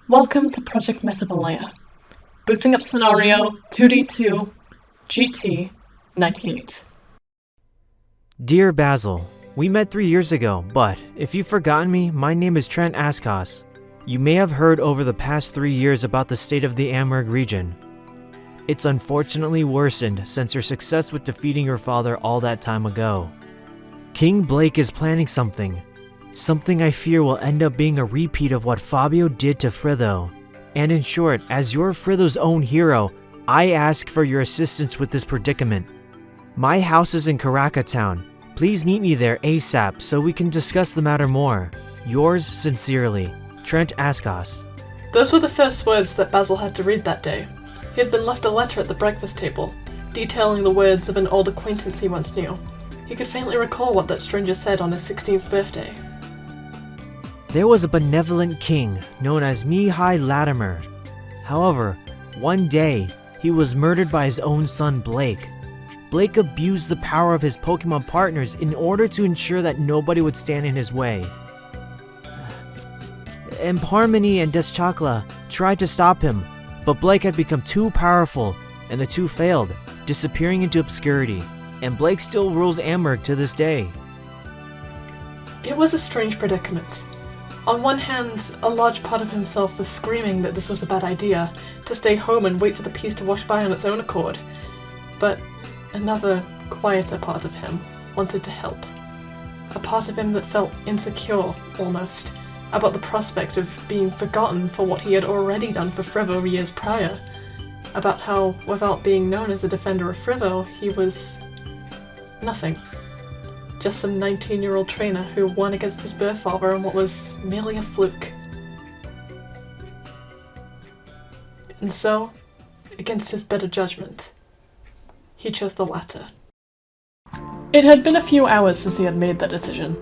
Welcome to Project Metameleia. Booting up scenario 2D2 GT 98. Dear Basil, we met 3 years ago, but if you've forgotten me, my name is Trent Askos. You may have heard over the past 3 years about the state of the Amherst region. It's unfortunately worsened since your success with defeating your father all that time ago. King Blake is planning something I fear will end up being a repeat of what Fabio did to Fritho. And in short, as your Fritho's own hero, I ask for your assistance with this predicament. My house is in Karaka Town. Please meet me there ASAP so we can discuss the matter more. Yours sincerely, Trent Askos. Those were the first words that Basil had to read that day. He had been left a letter at the breakfast table, detailing the words of an old acquaintance he once knew. He could faintly recall what that stranger said on his 16th birthday. There was a benevolent king known as Mihai Latimer. However, one day, he was murdered by his own son Blake. Blake abused the power of his Pokémon partners in order to ensure that nobody would stand in his way. And Parmeny and Deschakla tried to stop him, but Blake had become too powerful, and the two failed, disappearing into obscurity, and Blake still rules Amherst to this day. It was a strange predicament. On one hand, a large part of himself was screaming that this was a bad idea, to stay home and wait for the peace to wash by on its own accord. But another, quieter part of him wanted to help. A part of him that felt insecure, almost, about the prospect of being forgotten for what he had already done for Fritho years prior. About how, without being known as a defender of Fritho, he was nothing. Just some 19-year-old trainer who won against his birth father on what was merely a fluke. And so, against his better judgment, he chose the latter. It had been a few hours since he had made that decision.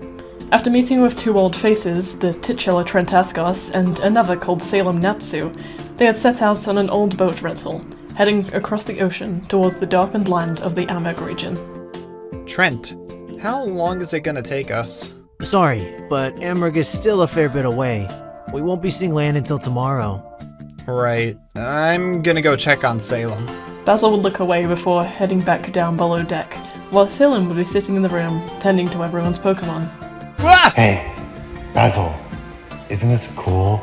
After meeting with two old faces, the titular Trent Askos and another called Salem Natsu, they had set out on an old boat rental, heading across the ocean towards the darkened land of the Amherst region. Trent, how long is it gonna take us? Sorry, but Amherst is still a fair bit away. We won't be seeing land until tomorrow. Right, I'm gonna go check on Salem. Basil would look away before heading back down below deck, while Salem would be sitting in the room, tending to everyone's Pokémon. Ah! Hey, Basil, isn't this cool?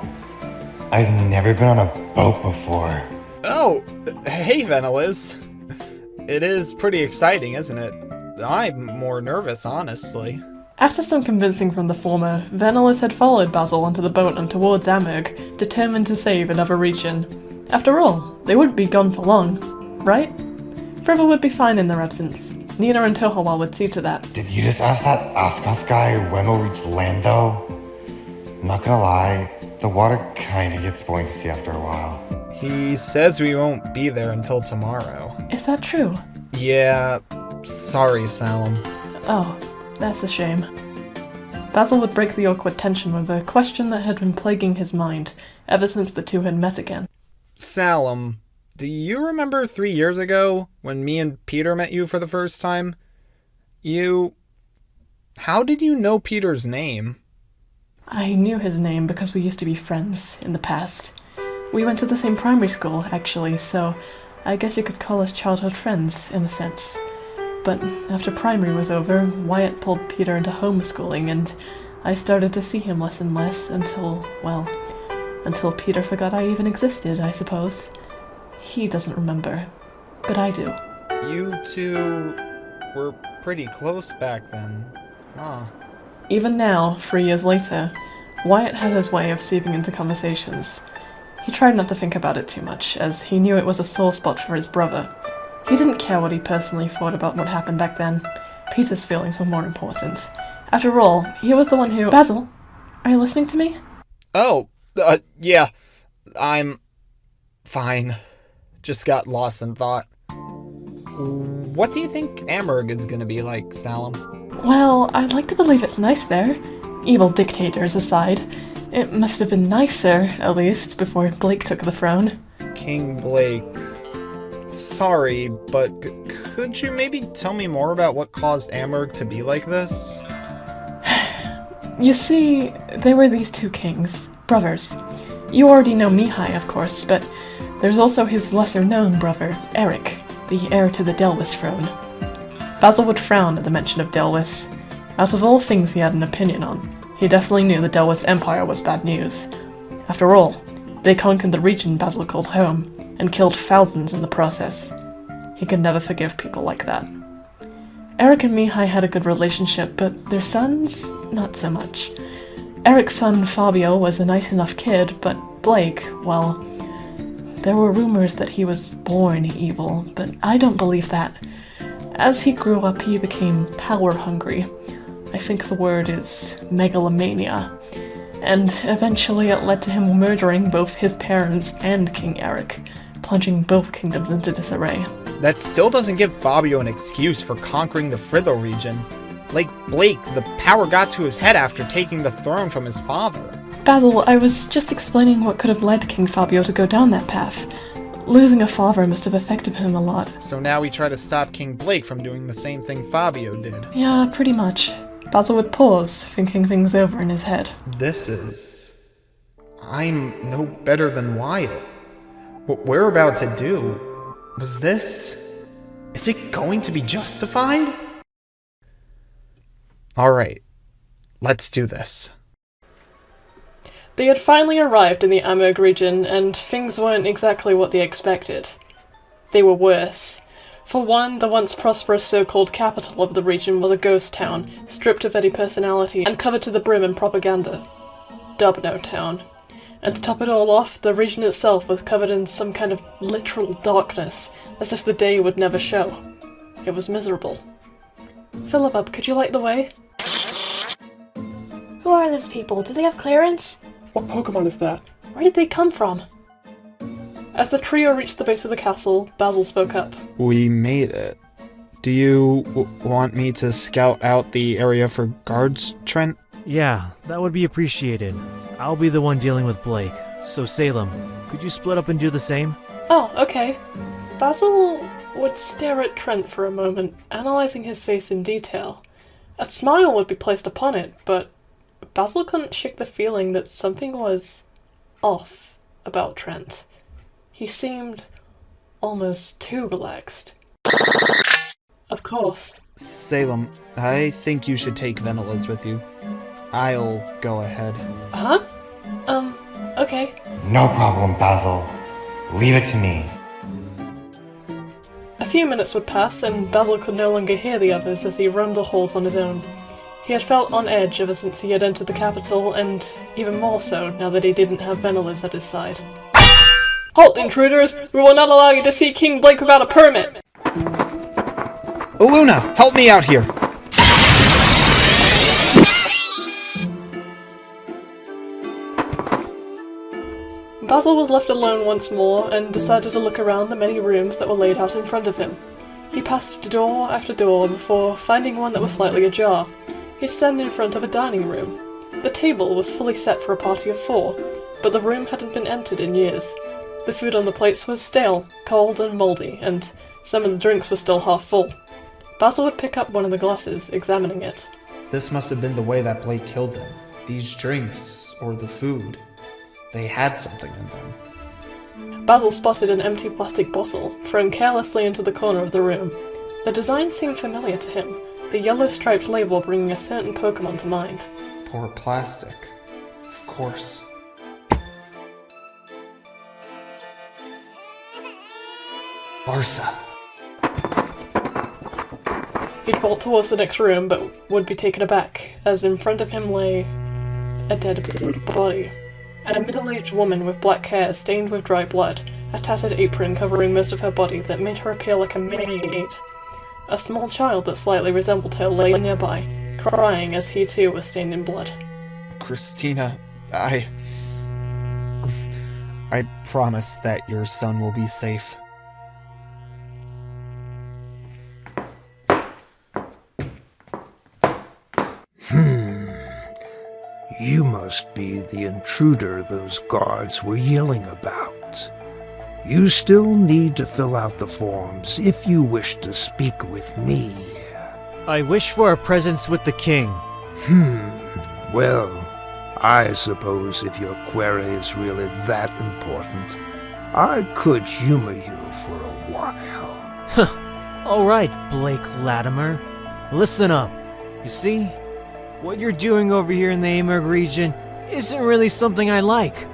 I've never been on a boat before. Oh, hey Vanilliz. It is pretty exciting, isn't it? I'm more nervous, honestly. After some convincing from the former, Vanilliz had followed Basil onto the boat and towards Amherst, determined to save another region. After all, they wouldn't be gone for long, right? Fritho would be fine in their absence. Nina and Tohawal would see to that. Did you just ask that Askos guy when we'll reach land, though? I'm not gonna lie, the water kinda gets boring to see after a while. He says we won't be there until tomorrow. Is that true? Yeah, sorry, Salem. Oh, that's a shame. Basil would break the awkward tension with a question that had been plaguing his mind ever since the two had met again. Salem, do you remember 3 years ago when me and Peter met you for the first time? How did you know Peter's name? I knew his name because we used to be friends in the past. We went to the same primary school, actually, so I guess you could call us childhood friends, in a sense. But after primary was over, Wyatt pulled Peter into homeschooling, and I started to see him less and less until Peter forgot I even existed, I suppose. He doesn't remember, but I do. You two were pretty close back then, huh? Even now, 3 years later, Wyatt had his way of seeping into conversations. He tried not to think about it too much, as he knew it was a sore spot for his brother. He didn't care what he personally thought about what happened back then. Peter's feelings were more important. After all, he was the one who— Basil, are you listening to me? Oh, yeah. I'm fine. Just got lost in thought. What do you think Amherst is gonna be like, Salem? Well, I'd like to believe it's nice there. Evil dictators aside. It must have been nicer, at least, before Blake took the throne. King Blake. Sorry, but could you maybe tell me more about what caused Amherst to be like this? You see, there were these two kings, brothers. You already know Mihai, of course, but there's also his lesser-known brother, Eric, the heir to the Delwis throne. Basil would frown at the mention of Delwis. Out of all things he had an opinion on, he definitely knew the Delwis Empire was bad news. After all, they conquered the region Basil called home, and killed thousands in the process. He could never forgive people like that. Eric and Mihai had a good relationship, but their sons, not so much. Eric's son, Fabio, was a nice enough kid, but Blake, well, there were rumors that he was born evil, but I don't believe that. As he grew up, he became power-hungry. I think the word is megalomania. And eventually it led to him murdering both his parents and King Eric, plunging both kingdoms into disarray. That still doesn't give Fabio an excuse for conquering the Frithel region. Like Blake, the power got to his head after taking the throne from his father. Basil, I was just explaining what could have led King Fabio to go down that path. Losing a father must have affected him a lot. So now we try to stop King Blake from doing the same thing Fabio did. Yeah, pretty much. Basil would pause, thinking things over in his head. I'm no better than Wyatt. What we're about to do, is it going to be justified? Alright, let's do this. They had finally arrived in the Amurg region, and things weren't exactly what they expected. They were worse. For one, the once prosperous so-called capital of the region was a ghost town, stripped of any personality and covered to the brim in propaganda. Dubno Town. And to top it all off, the region itself was covered in some kind of literal darkness, as if the day would never show. It was miserable. Philip, could you light the way? Who are those people? Do they have clearance? What Pokemon is that? Where did they come from? As the trio reached the base of the castle, Basil spoke up. We made it. Do you want me to scout out the area for guards, Trent? Yeah, that would be appreciated. I'll be the one dealing with Blake. So Salem, could you split up and do the same? Oh, okay. Basil would stare at Trent for a moment, analysing his face in detail. A smile would be placed upon it, but Basil couldn't shake the feeling that something was off about Trent. He seemed almost too relaxed. Of course. Salem, I think you should take Venilas with you. I'll go ahead. Huh? Okay. No problem, Basil. Leave it to me. A few minutes would pass, and Basil could no longer hear the others as he roamed the halls on his own. He had felt on edge ever since he had entered the capital, and even more so now that he didn't have Venilas at his side. Halt, intruders! We will not allow you to see King Blake without a permit! Luna, help me out here! Basil was left alone once more, and decided to look around the many rooms that were laid out in front of him. He passed door after door before finding one that was slightly ajar. He stood in front of a dining room. The table was fully set for a party of 4, but the room hadn't been entered in years. The food on the plates was stale, cold and mouldy, and some of the drinks were still half full. Basil would pick up one of the glasses, examining it. This must have been the way that Blake killed them. These drinks, or the food, they had something in them. Basil spotted an empty plastic bottle, thrown carelessly into the corner of the room. The design seemed familiar to him, the yellow striped label bringing a certain Pokémon to mind. Poor plastic. Of course. Barca. He'd bolt towards the next room, but would be taken aback, as in front of him lay a dead body. A middle-aged woman with black hair stained with dry blood, a tattered apron covering most of her body that made her appear like a maid. A small child that slightly resembled her lay nearby, crying as he too was stained in blood. Christina, I promise that your son will be safe. You must be the intruder those guards were yelling about. You still need to fill out the forms if you wish to speak with me. I wish for a presence with the king. Well, I suppose if your query is really that important, I could humor you for a while. Alright, Blake Latimer. Listen up. You see, what you're doing over here in the Amherst region isn't really something I like.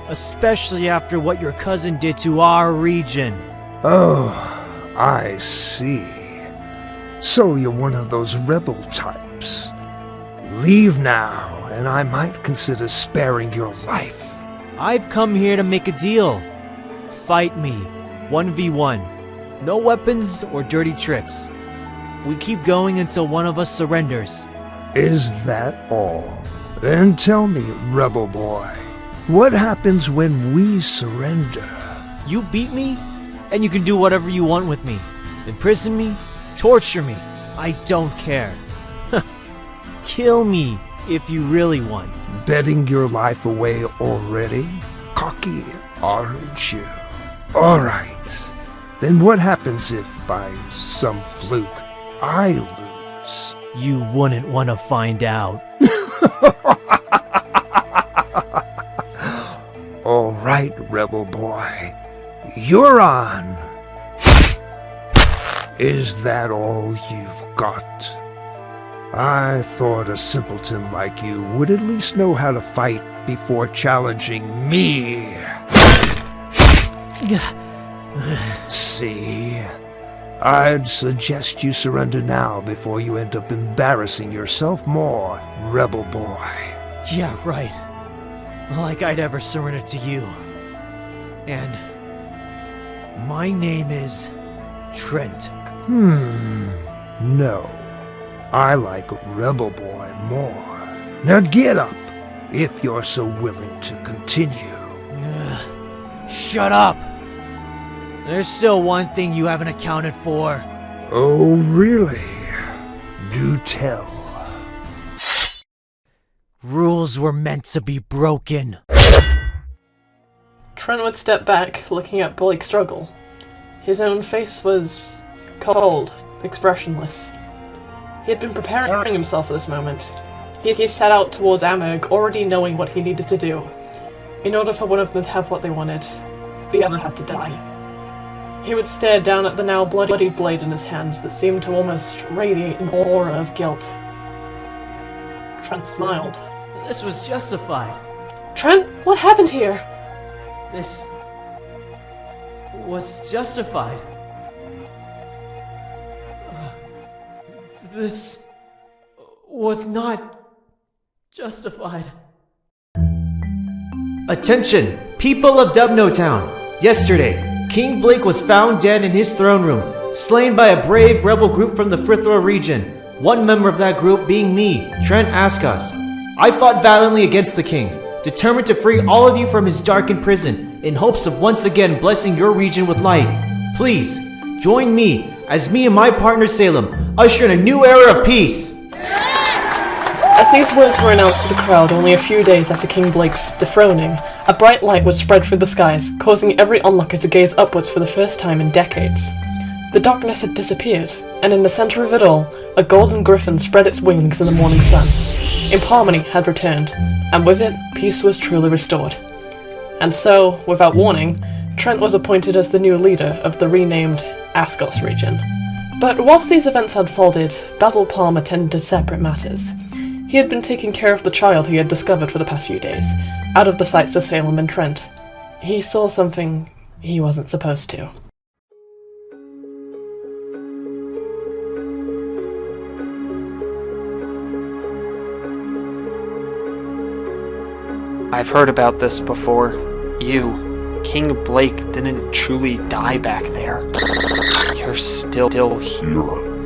Especially after what your cousin did to our region. Oh, I see. So you're one of those rebel types. Leave now, and I might consider sparing your life. I've come here to make a deal. Fight me, 1v1. No weapons or dirty tricks. We keep going until one of us surrenders. Is that all? Then tell me, rebel boy, what happens when we surrender? You beat me, and you can do whatever you want with me. Imprison me, torture me, I don't care. Kill me if you really want. Betting your life away already? Cocky, aren't you? Alright, then what happens if, by some fluke, I lose? You wouldn't want to find out. Alright, rebel boy, you're on. Is that all you've got? I thought a simpleton like you would at least know how to fight before challenging me. See? I'd suggest you surrender now before you end up embarrassing yourself more, rebel boy. Yeah, right. Like I'd ever surrender to you. And my name is Trent. No. I like rebel boy more. Now get up, if you're so willing to continue. Shut up! There's still one thing you haven't accounted for. Oh, really? Do tell. Rules were meant to be broken. Trent would step back, looking at Blake struggle. His own face was cold, expressionless. He had been preparing himself for this moment. He set out towards Amherst, already knowing what he needed to do. In order for one of them to have what they wanted, the other had to die. He would stare down at the now bloodied blade in his hands that seemed to almost radiate an aura of guilt. Trent smiled. This was justified. Trent, what happened here? This was justified. This was not justified. Attention, people of Dubno Town. Yesterday, King Blake was found dead in his throne room, slain by a brave rebel group from the Frithra region. One member of that group being me, Trent Askos. I fought valiantly against the king, determined to free all of you from his darkened prison, in hopes of once again blessing your region with light. Please, join me, as me and my partner Salem usher in a new era of peace. As these words were announced to the crowd only a few days after King Blake's dethroning, a bright light would spread through the skies, causing every onlooker to gaze upwards for the first time in decades. The darkness had disappeared, and in the center of it all, a golden griffin spread its wings in the morning sun. Harmony had returned, and with it, peace was truly restored. And so, without warning, Trent was appointed as the new leader of the renamed Askos region. But whilst these events unfolded, Basil Palm attended to separate matters. He had been taking care of the child he had discovered for the past few days, out of the sights of Salem and Trent. He saw something he wasn't supposed to. I've heard about this before. You, King Blake, didn't truly die back there. You're still here.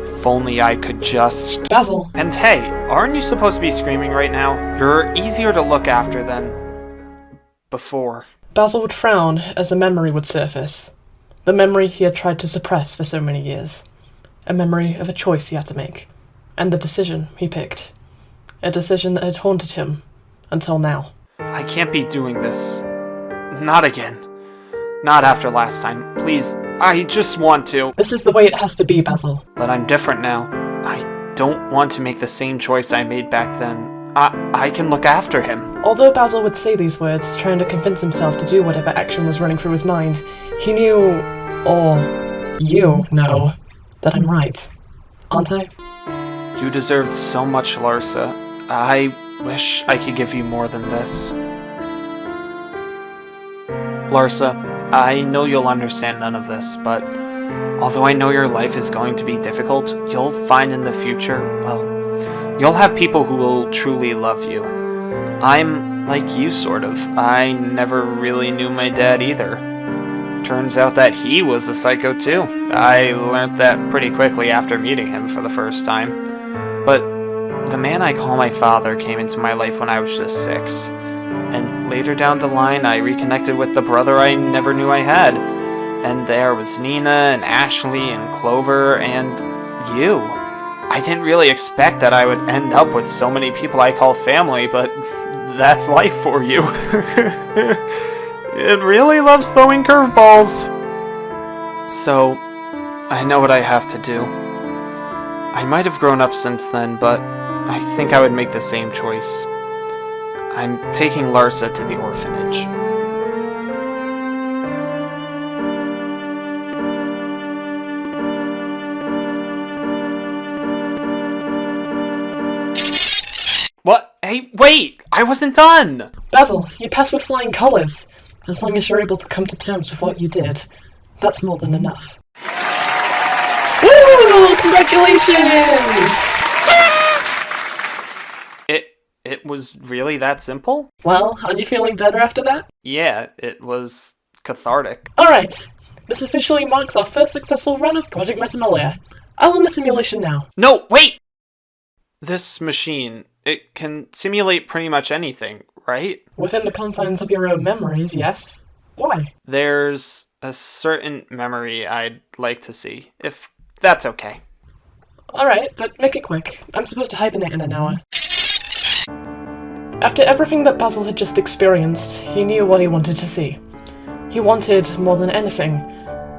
If only I could just... Basil! And hey, aren't you supposed to be screaming right now? You're easier to look after than... before. Basil would frown as a memory would surface. The memory he had tried to suppress for so many years. A memory of a choice he had to make. And the decision he picked. A decision that had haunted him until now. I can't be doing this. Not again. Not after last time. Please, I just want to. This is the way it has to be, Basil. But I'm different now. I don't want to make the same choice I made back then. I can look after him. Although Basil would say these words, trying to convince himself to do whatever action was running through his mind, he knew, or you know, that I'm right. Aren't I? You deserved so much, Larsa. I wish I could give you more than this. Larsa, I know you'll understand none of this, but although I know your life is going to be difficult, you'll find in the future, well, you'll have people who will truly love you. I'm like you, sort of. I never really knew my dad either. Turns out that he was a psycho too. I learned that pretty quickly after meeting him for the first time. But the man I call my father came into my life when I was just 6. And later down the line, I reconnected with the brother I never knew I had. And there was Nina and Ashley and Clover and you. I didn't really expect that I would end up with so many people I call family, but that's life for you. It really loves throwing curveballs. So, I know what I have to do. I might have grown up since then, but I think I would make the same choice. I'm taking Larsa to the orphanage. What? Hey, wait! I wasn't done! Basil, you passed with flying colours. As long as you're able to come to terms with what you did, that's more than enough. Woo! Congratulations! It was really that simple? Well, aren't you feeling better after that? Yeah, it was cathartic. Alright, this officially marks our first successful run of Project Metameleia. I'll run the simulation now. No, wait! This machine, it can simulate pretty much anything, right? Within the confines of your own memories, yes. Why? There's a certain memory I'd like to see, if that's okay. Alright, but make it quick. I'm supposed to hibernate in an hour. After everything that Basil had just experienced, he knew what he wanted to see. He wanted, more than anything,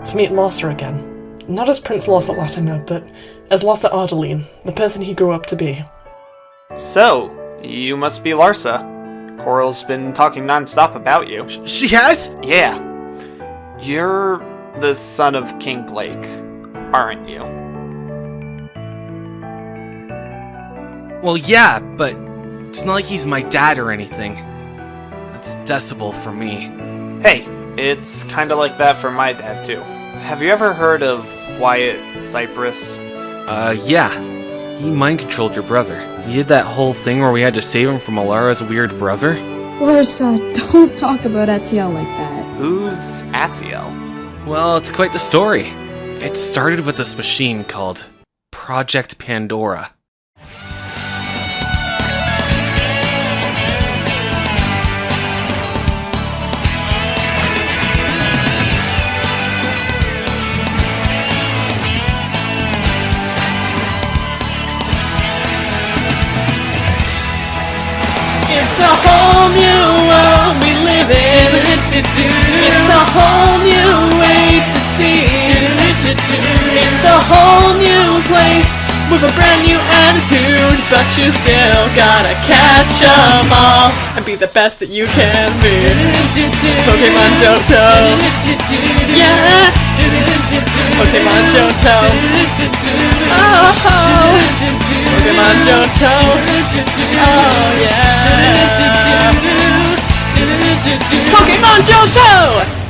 to meet Larsa again. Not as Prince Larsa Latimer, but as Larsa Ardeline, the person he grew up to be. So, you must be Larsa. Coral's been talking non-stop about you. She has? Yeah. You're the son of King Blake, aren't you? Well, yeah, but it's not like he's my dad or anything. That's Decibel for me. Hey, it's kinda like that for my dad, too. Have you ever heard of Wyatt Cypress? Yeah. He mind-controlled your brother. He did that whole thing where we had to save him from Alara's weird brother. Larsa, don't talk about Atiel like that. Who's Atiel? Well, it's quite the story. It started with this machine called Project Pandora. It's a whole new world we live in. It's a whole new way to see. It's a whole new place with a brand new attitude, but you still gotta catch 'em all and be the best that you can be. Pokemon Johto. Yeah. Pokemon Johto. Oh. Pokemon Johto. Oh yeah. Pokemon Johto!